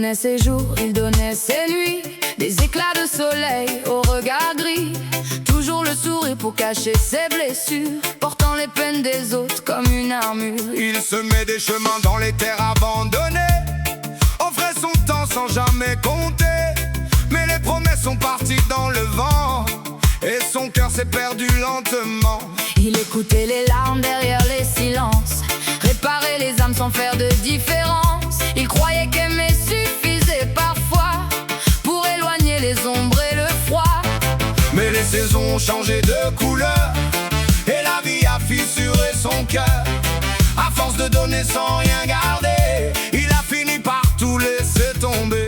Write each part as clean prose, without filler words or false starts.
donnait ses jours, il donnait ses nuits, des éclats de soleil au regard gris. Toujours le sourire pour cacher ses blessures, portant les peines des autres comme une armure. Il semait des chemins dans les terres abandonnées, offrait son temps sans jamais compter. Mais les promesses sont parties dans le vent, et son cœur s'est perdu lentement. Il écoutait les larmes derrière les silences, réparait les âmes sans faire de différence. Il croyait qu'aimer suffisait parfois pour éloigner les ombres et le froid. Mais les saisons ont changé de couleur, et la vie a fissuré son cœur. À force de donner sans rien garder, il a fini par tout laisser tomber.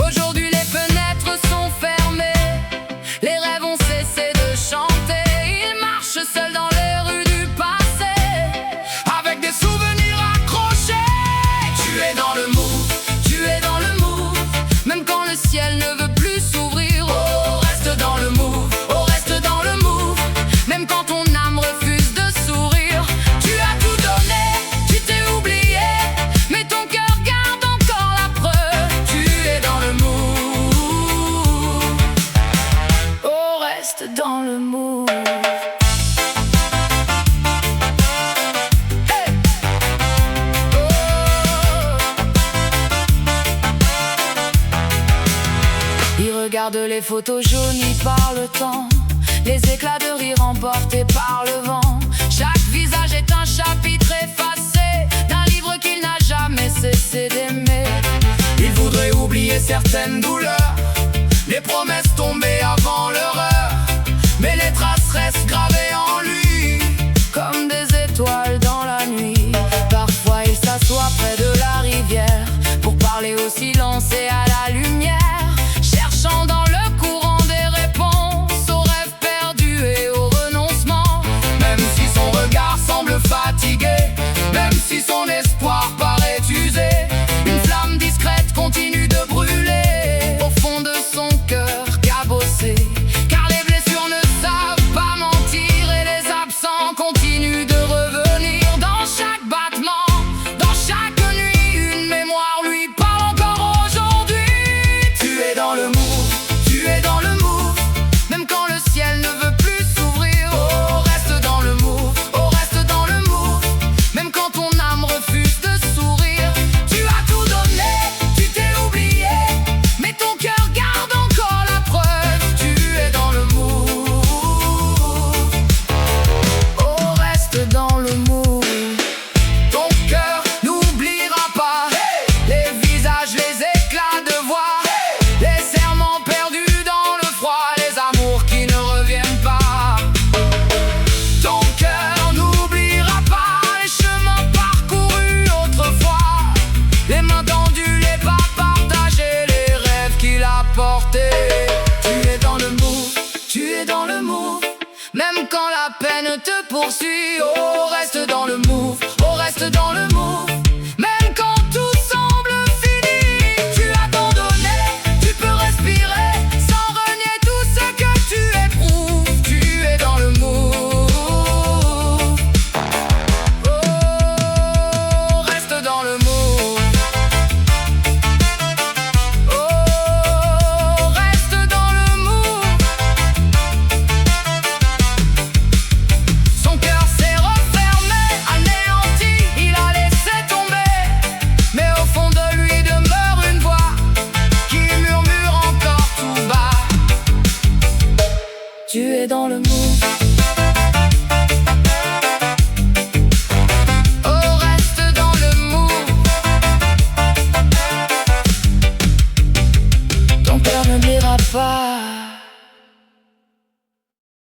Aujourd'hui les fenêtres sont fermées, les rêves ont cessé de chanter. Il marche seul dans les rues du passé, avec des souvenirs accrochés. tu es dans le move, tu es dans le move. Même quand le ciel ne veut plus s'ouvrir, oh reste dans le move, oh reste dans le move. Même quand ton âme refuse de sourire, tu as tout donné, tu t'es oublié, mais ton cœur garde encore la preuve. Tu es dans le move, oh reste dans le move. Hey! Oh! Il regarde les photos jaunies par le temps, les éclats de rire emportés par le vent. Chaque visage est un chapitre effacé d'un livre qu'il n'a jamais cessé d'aimer. Il voudrait oublier certaines douleurs, les promesses tombées avant leur heure. Mais les traces restent gravées en lui, Comme des étoiles dans la nuit. Parfois il s'assoit près de la rivière pour parler au silence et à la lumière, cherchant dans le courant des réponses aux rêves perdus et au renoncement. même si son regard semble fatigué, même si son espoir paraît usé. Une flamme discrète continue de brûler au fond de son cœur cabossé, car les blessures ne savent pas mentir et les absents continuent de revenir. Dans chaque battement, dans chaque nuit, une mémoire lui parle encore aujourd'hui. Tu es dans le move, Tu es dans le move, même quand le ciel ne veut plus s'ouvrir. Oh reste dans le move, oh reste dans le move. Même quand ton âme refuse de sourire, tu as tout donné, tu t'es oublié, mais ton cœur garde encore la preuve. Tu es dans le move, oh reste dans le move. Ton cœur n'oubliera pas les visages, les éclats de voix, les serments perdus dans le froid, les amours qui ne reviennent pas. Ton cœur n'oubliera pas les chemins parcourus autrefois, les mains tendues, les pas partagés, les rêves qu'il a portés. Tu es dans le move, tu es dans le move. Même quand la peine te poursuit, oh reste dans le move, oh reste dans le move. Même quand tout semble fini, tu as tant donné, tu peux respirer sans renier tout ce que tu éprouves. Tu es dans le move, oh reste dans le move, oh reste dans le move. Son cœur s'est refermé, anéanti, il a laissé tomber. Mais au fond de lui demeure une voix qui murmure encore tout bas. Tu es dans le